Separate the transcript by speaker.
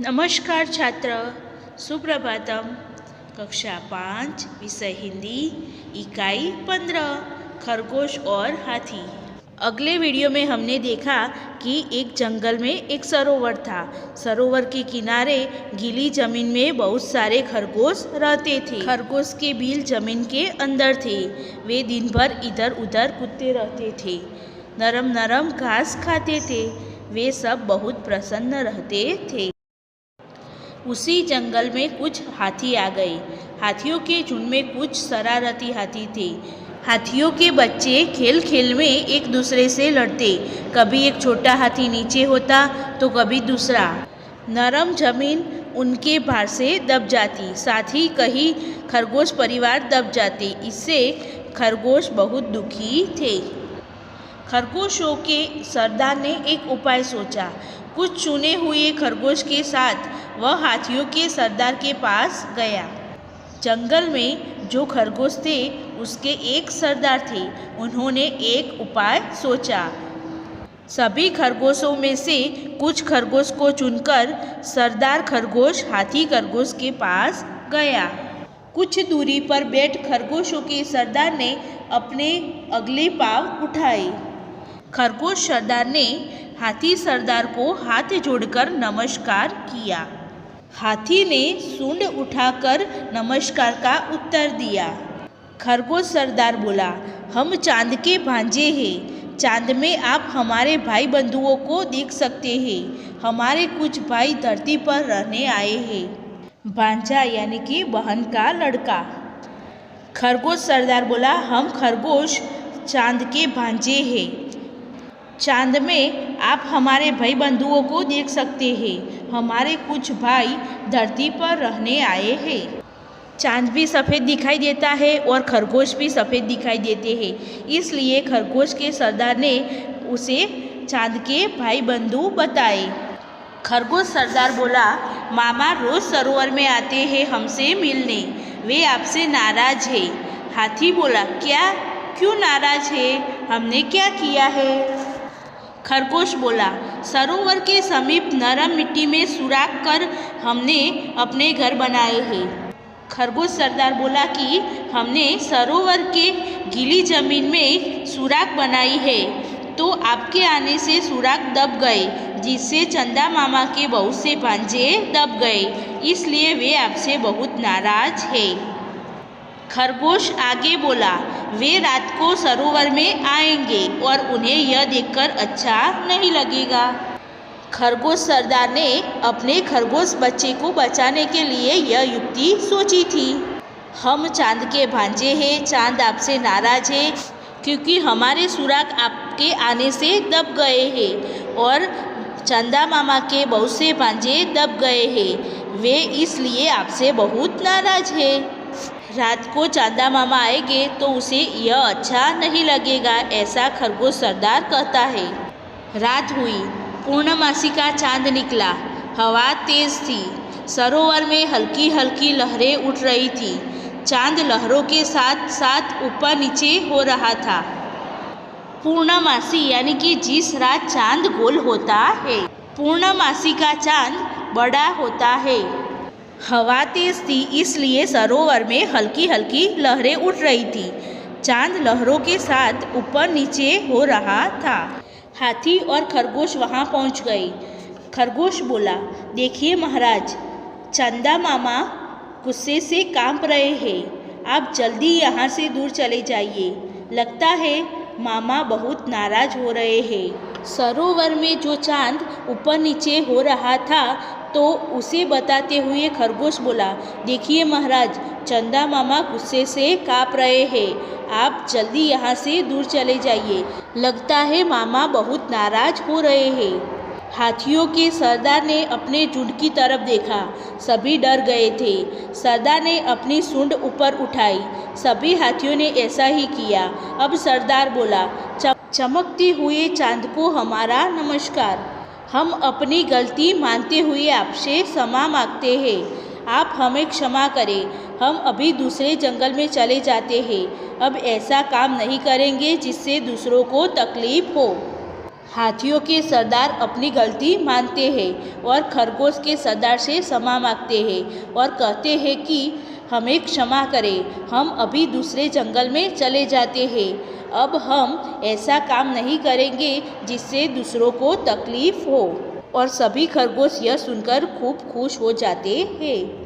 Speaker 1: नमस्कार छात्र, सुप्रभातम। कक्षा 5 विषय हिंदी, इकाई 15 खरगोश और हाथी। अगले वीडियो में हमने देखा कि एक जंगल में एक सरोवर था। सरोवर के किनारे गीली जमीन में बहुत सारे खरगोश रहते थे। खरगोश के बिल जमीन के अंदर थे। वे दिन भर इधर उधर कूदते रहते थे, नरम नरम घास खाते थे। वे सब बहुत प्रसन्न रहते थे। उसी जंगल में कुछ हाथी आ गए। हाथियों के झुंड में कुछ शरारती हाथी थे। हाथियों के बच्चे खेल खेल में एक दूसरे से लड़ते। कभी एक छोटा हाथी नीचे होता तो कभी दूसरा। नरम जमीन उनके भार से दब जाती, साथ ही कहीं खरगोश परिवार दब जाते। इससे खरगोश बहुत दुखी थे। खरगोशों के सरदार ने एक उपाय सोचा। कुछ चुने हुए खरगोश के साथ वह हाथियों के सरदार के पास गया। जंगल में जो खरगोश थे उसके एक सरदार थे। उन्होंने एक उपाय सोचा। सभी खरगोशों में से कुछ खरगोश को चुनकर सरदार खरगोश हाथी खरगोश के पास गया। कुछ दूरी पर बैठ खरगोशों के सरदार ने अपने अगले पाँव उठाए। खरगोश सरदार ने हाथी सरदार को हाथ जोड़कर नमस्कार किया। हाथी ने सूंड उठाकर नमस्कार का उत्तर दिया। खरगोश सरदार बोला, हम चांद के भांजे हैं। चांद में आप हमारे भाई बंधुओं को देख सकते हैं। हमारे कुछ भाई धरती पर रहने आए हैं। भांजा यानी कि बहन का लड़का। खरगोश सरदार बोला, हम खरगोश चांद के भांजे हैं। चांद में आप हमारे भाई बंधुओं को देख सकते हैं। हमारे कुछ भाई धरती पर रहने आए हैं। चांद भी सफ़ेद दिखाई देता है और खरगोश भी सफ़ेद दिखाई देते हैं। इसलिए खरगोश के सरदार ने उसे चांद के भाई बंधु बताए। खरगोश सरदार बोला, मामा रोज़ सरोवर में आते हैं हमसे मिलने। वे आपसे नाराज़ है। हाथी बोला, क्या? क्यों नाराज़ है? हमने क्या किया है? खरगोश बोला, सरोवर के समीप नरम मिट्टी में सुराख कर हमने अपने घर बनाए हैं। खरगोश सरदार बोला कि हमने सरोवर के गीली जमीन में सुराख बनाई है, तो आपके आने से सुराख दब गए, जिससे चंदा मामा के बहुत से भांजे दब गए। इसलिए वे आपसे बहुत नाराज हैं। खरगोश आगे बोला, वे रात को सरोवर में आएंगे और उन्हें यह देखकर अच्छा नहीं लगेगा। खरगोश सरदार ने अपने खरगोश बच्चे को बचाने के लिए यह युक्ति सोची थी। हम चांद के भांजे हैं। चांद आपसे नाराज है क्योंकि हमारे सुराख आपके आने से दब गए हैं और चंदा मामा के बहुत से भांजे दब गए हैं। वे इसलिए आपसे बहुत नाराज है। रात को चंदा मामा आएंगे तो उसे यह अच्छा नहीं लगेगा, ऐसा खरगोश सरदार कहता है। रात हुई। पूर्णमासी का चांद निकला। हवा तेज थी। सरोवर में हल्की हल्की लहरें उठ रही थी। चांद लहरों के साथ साथ ऊपर नीचे हो रहा था। पूर्णमासी यानी कि जिस रात चांद गोल होता है। पूर्णमासी का चांद बड़ा होता है। हवा तेज थी, इसलिए सरोवर में हल्की हल्की लहरें उठ रही थी। चांद लहरों के साथ ऊपर नीचे हो रहा था। हाथी और खरगोश वहां पहुंच गए। खरगोश बोला, देखिए महाराज, चंदा मामा गुस्से से कांप रहे हैं। आप जल्दी यहाँ से दूर चले जाइए। लगता है मामा बहुत नाराज हो रहे हैं। सरोवर में जो चांद ऊपर नीचे हो रहा था तो उसे बताते हुए खरगोश बोला, देखिए महाराज, चंदा मामा गुस्से से काँप रहे हैं। आप जल्दी यहाँ से दूर चले जाइए। लगता है मामा बहुत नाराज हो रहे हैं। हाथियों के सरदार ने अपने झुंड की तरफ देखा। सभी डर गए थे। सरदार ने अपनी सूंड ऊपर उठाई। सभी हाथियों ने ऐसा ही किया। अब सरदार बोला, चमकते हुए चांद को हमारा नमस्कार। हम अपनी गलती मानते हुए आपसे क्षमा मांगते हैं। आप हमें क्षमा करें। हम अभी दूसरे जंगल में चले जाते हैं। अब ऐसा काम नहीं करेंगे जिससे दूसरों को तकलीफ हो। हाथियों के सरदार अपनी गलती मानते हैं और खरगोश के सरदार से क्षमा मांगते हैं और कहते हैं कि हमें क्षमा करें, हम अभी दूसरे जंगल में चले जाते हैं। अब हम ऐसा काम नहीं करेंगे जिससे दूसरों को तकलीफ हो। और सभी खरगोश यह सुनकर खूब खुश हो जाते हैं।